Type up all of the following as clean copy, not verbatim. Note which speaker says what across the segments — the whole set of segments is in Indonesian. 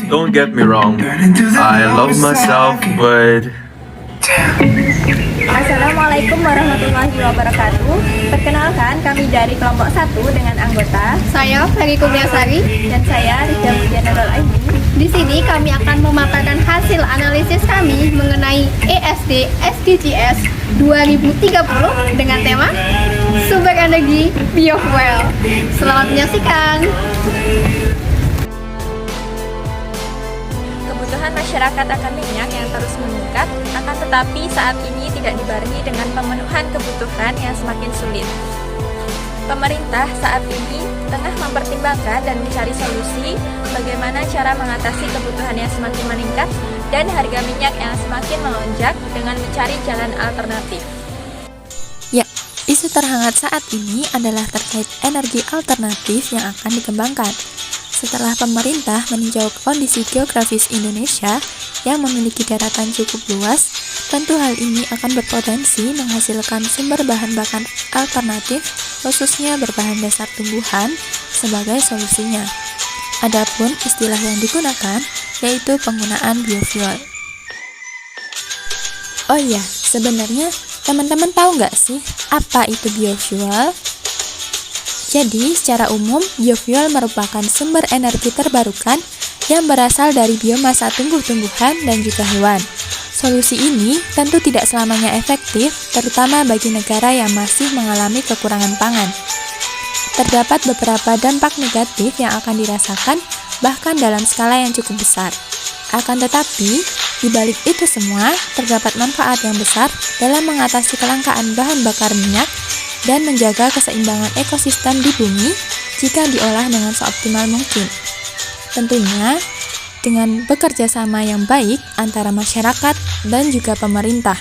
Speaker 1: don't get me wrong. I love myself, but
Speaker 2: Assalamualaikum warahmatullahi wabarakatuh. Perkenalkan, kami dari kelompok 1 dengan anggota
Speaker 3: Saya Ferry Kurniasari.
Speaker 2: dan saya Rizal General Aini.
Speaker 3: Di sini kami akan memaparkan hasil analisis kami mengenai ESD SDGs 2030 dengan tema Sumber Energi Biofuel. Selamat menyaksikan.
Speaker 2: Kebutuhan masyarakat akan minyak yang terus meningkat, akan tetapi saat ini tidak dibarengi dengan pemenuhan kebutuhan yang semakin sulit. Pemerintah saat ini tengah mempertimbangkan dan mencari solusi bagaimana cara mengatasi kebutuhan yang semakin meningkat dan harga minyak yang semakin melonjak dengan mencari jalan alternatif.
Speaker 4: Ya, isu terhangat saat ini adalah terkait energi alternatif yang akan dikembangkan. Setelah pemerintah meninjau kondisi geografis Indonesia yang memiliki daratan cukup luas, tentu hal ini akan berpotensi menghasilkan sumber bahan bakar alternatif, khususnya berbahan dasar tumbuhan, sebagai solusinya. Adapun istilah yang digunakan yaitu penggunaan biofuel. Oh iya, sebenarnya teman-teman tahu nggak sih apa itu biofuel? Jadi, secara umum, biofuel merupakan sumber energi terbarukan yang berasal dari biomasa tumbuh-tumbuhan dan juga hewan. Solusi ini tentu tidak selamanya efektif, terutama bagi negara yang masih mengalami kekurangan pangan. Terdapat beberapa dampak negatif yang akan dirasakan, bahkan dalam skala yang cukup besar. Akan tetapi, di balik itu semua, terdapat manfaat yang besar dalam mengatasi kelangkaan bahan bakar minyak dan menjaga keseimbangan ekosistem di bumi jika diolah dengan seoptimal mungkin. Tentunya, dengan bekerja sama yang baik antara masyarakat dan juga pemerintah.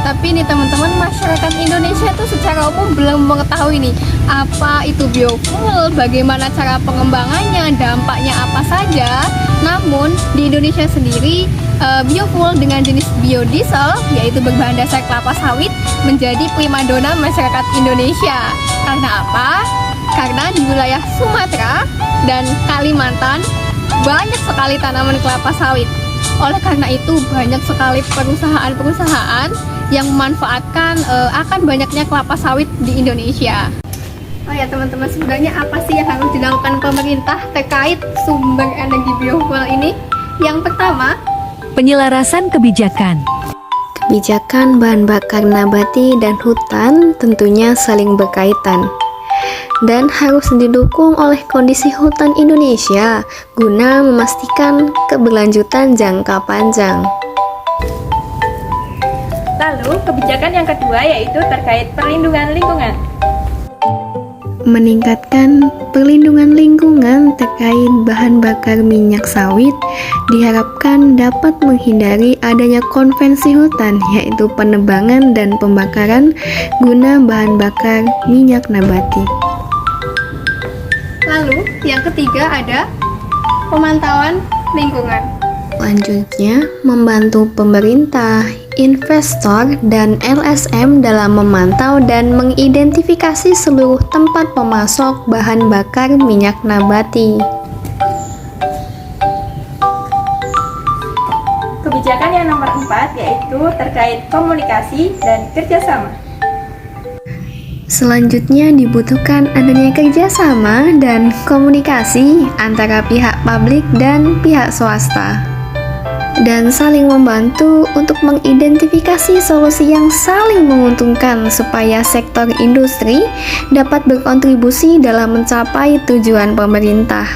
Speaker 3: Tapi nih teman-teman, masyarakat Indonesia tuh secara umum belum mengetahui nih apa itu biofuel, bagaimana cara pengembangannya, dampaknya apa saja. Namun di Indonesia sendiri biofuel dengan jenis biodiesel, yaitu berbahan dasar kelapa sawit, menjadi primadona masyarakat Indonesia. Karena apa? Karena di wilayah Sumatera dan Kalimantan banyak sekali tanaman kelapa sawit. Oleh karena itu banyak sekali perusahaan-perusahaan yang memanfaatkan akan banyaknya kelapa sawit di Indonesia. Oh ya teman-teman, sebenarnya apa sih yang harus dilakukan pemerintah terkait sumber energi biofuel ini? Yang pertama,
Speaker 5: Penyelarasan kebijakan.
Speaker 6: Kebijakan bahan bakar nabati dan hutan tentunya saling berkaitan dan harus didukung oleh kondisi hutan Indonesia guna memastikan keberlanjutan jangka panjang.
Speaker 2: Lalu, kebijakan yang kedua yaitu terkait perlindungan lingkungan.
Speaker 6: Meningkatkan perlindungan lingkungan terkait bahan bakar minyak sawit diharapkan dapat menghindari adanya konvensi hutan, yaitu penebangan dan pembakaran guna bahan bakar minyak nabati.
Speaker 3: lalu yang ketiga ada pemantauan lingkungan.
Speaker 6: Selanjutnya, membantu pemerintah, investor, dan LSM dalam memantau dan mengidentifikasi seluruh tempat pemasok bahan bakar minyak nabati.
Speaker 2: Kebijakan yang nomor 4 yaitu terkait komunikasi dan kerjasama.
Speaker 6: Selanjutnya dibutuhkan adanya kerjasama dan komunikasi antara pihak publik dan pihak swasta, dan saling membantu untuk mengidentifikasi solusi yang saling menguntungkan supaya sektor industri dapat berkontribusi dalam mencapai tujuan pemerintah.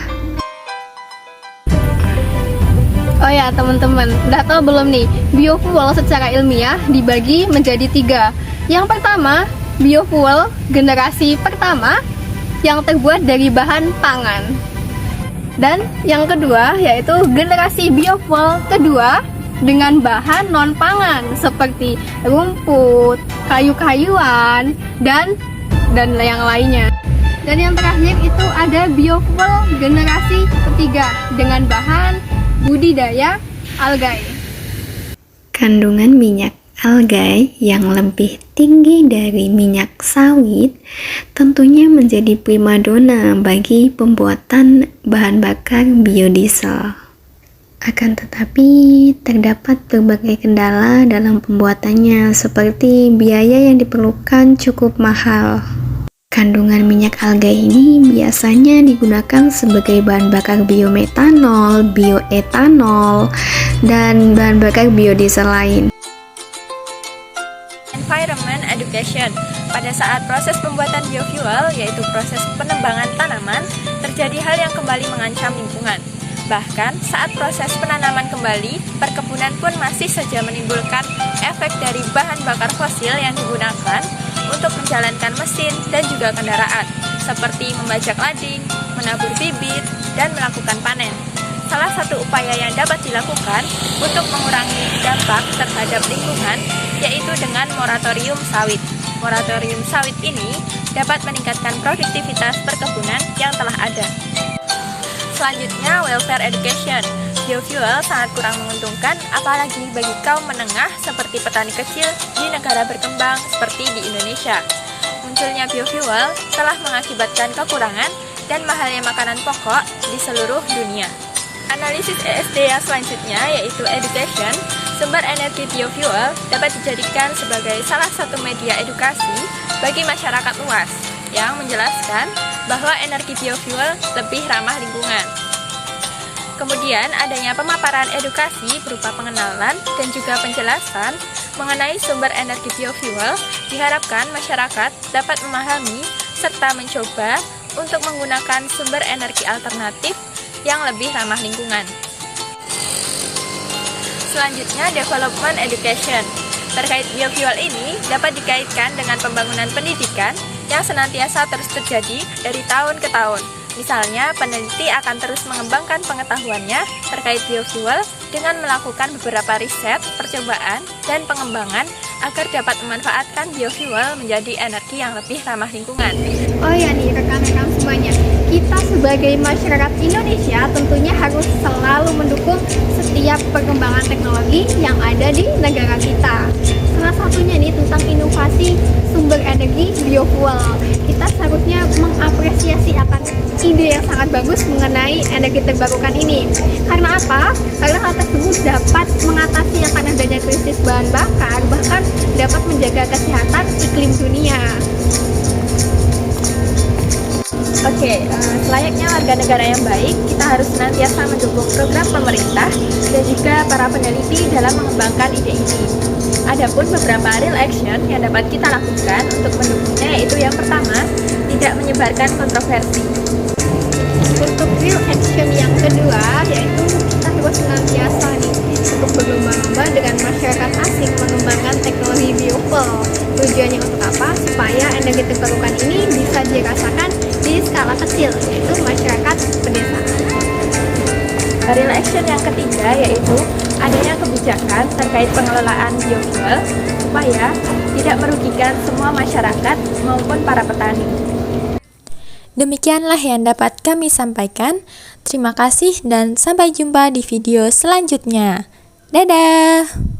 Speaker 3: Oh ya teman-teman, udah tahu belum nih, biofuel secara ilmiah dibagi menjadi 3. Yang pertama, biofuel generasi pertama yang terbuat dari bahan pangan. Dan yang kedua yaitu generasi biofuel kedua dengan bahan non-pangan seperti rumput, kayu-kayuan, dan yang lainnya. Dan yang terakhir itu ada biofuel generasi ketiga dengan bahan budidaya algae.
Speaker 6: Kandungan minyak Algae yang lebih tinggi dari minyak sawit tentunya menjadi primadona bagi pembuatan bahan bakar biodiesel. Akan tetapi, terdapat berbagai kendala dalam pembuatannya, seperti biaya yang diperlukan cukup mahal. Kandungan minyak alga ini biasanya digunakan sebagai bahan bakar biometanol, bioetanol, dan bahan bakar biodiesel lain.
Speaker 2: Environment Education. Pada saat proses pembuatan biofuel, yaitu proses penebangan tanaman, terjadi hal yang kembali mengancam lingkungan. Bahkan saat proses penanaman kembali, perkebunan pun masih saja menimbulkan efek dari bahan bakar fosil yang digunakan untuk menjalankan mesin dan juga kendaraan, seperti membajak lading, menabur bibit, dan melakukan panen. Salah satu upaya yang dapat dilakukan untuk mengurangi dampak terhadap lingkungan yaitu dengan moratorium sawit. Moratorium sawit ini dapat meningkatkan produktivitas perkebunan yang telah ada. Selanjutnya, welfare education. Biofuel sangat kurang menguntungkan, apalagi bagi kaum menengah seperti petani kecil di negara berkembang seperti di Indonesia. Munculnya biofuel telah mengakibatkan kekurangan dan mahalnya makanan pokok di seluruh dunia. Analisis ESD yang selanjutnya, yaitu education, sumber energi biofuel dapat dijadikan sebagai salah satu media edukasi bagi masyarakat luas yang menjelaskan bahwa energi biofuel lebih ramah lingkungan. Kemudian adanya pemaparan edukasi berupa pengenalan dan juga penjelasan mengenai sumber energi biofuel diharapkan masyarakat dapat memahami serta mencoba untuk menggunakan sumber energi alternatif yang lebih ramah lingkungan. Selanjutnya, development education. Terkait biofuel ini dapat dikaitkan dengan pembangunan pendidikan yang senantiasa terus terjadi dari tahun ke tahun. Misalnya, peneliti akan terus mengembangkan pengetahuannya terkait biofuel dengan melakukan beberapa riset, percobaan, dan pengembangan agar dapat memanfaatkan biofuel menjadi energi yang lebih ramah lingkungan.
Speaker 3: Oh ya nih rekan-rekan semuanya, kita sebagai masyarakat Indonesia tentunya harus selalu mendukung setiap perkembangan teknologi yang ada di negara kita. Salah satunya nih tentang inovasi sumber energi biofuel. Kita seharusnya mengapresiasi akan ide yang sangat bagus mengenai energi terbarukan ini. Karena apa? Karena hal tersebut dapat mengatasi akan adanya krisis bahan bakar, bahkan dapat menjaga kesehatan iklim dunia.
Speaker 2: Oke, selayaknya warga negara yang baik, kita harus senantiasa mendukung program pemerintah dan juga para peneliti dalam mengembangkan ide ini. Adapun beberapa real action yang dapat kita lakukan untuk mendukungnya yaitu yang pertama, tidak menyebarkan kontroversi.
Speaker 3: Untuk real action yang kedua, yaitu kita harus senantiasa nih untuk berlomba-lomba dengan masyarakat asing mengembangkan teknologi biofuel. Tujuannya untuk apa? Supaya energi terbarukan ini bisa dirasakan di skala kecil, yaitu masyarakat pedesaan.
Speaker 2: Real action yang ketiga yaitu adanya kebijakan terkait pengelolaan biofuel supaya tidak merugikan semua masyarakat maupun para petani.
Speaker 4: Demikianlah yang dapat kami sampaikan. Terima kasih dan sampai jumpa di video selanjutnya. Dadah!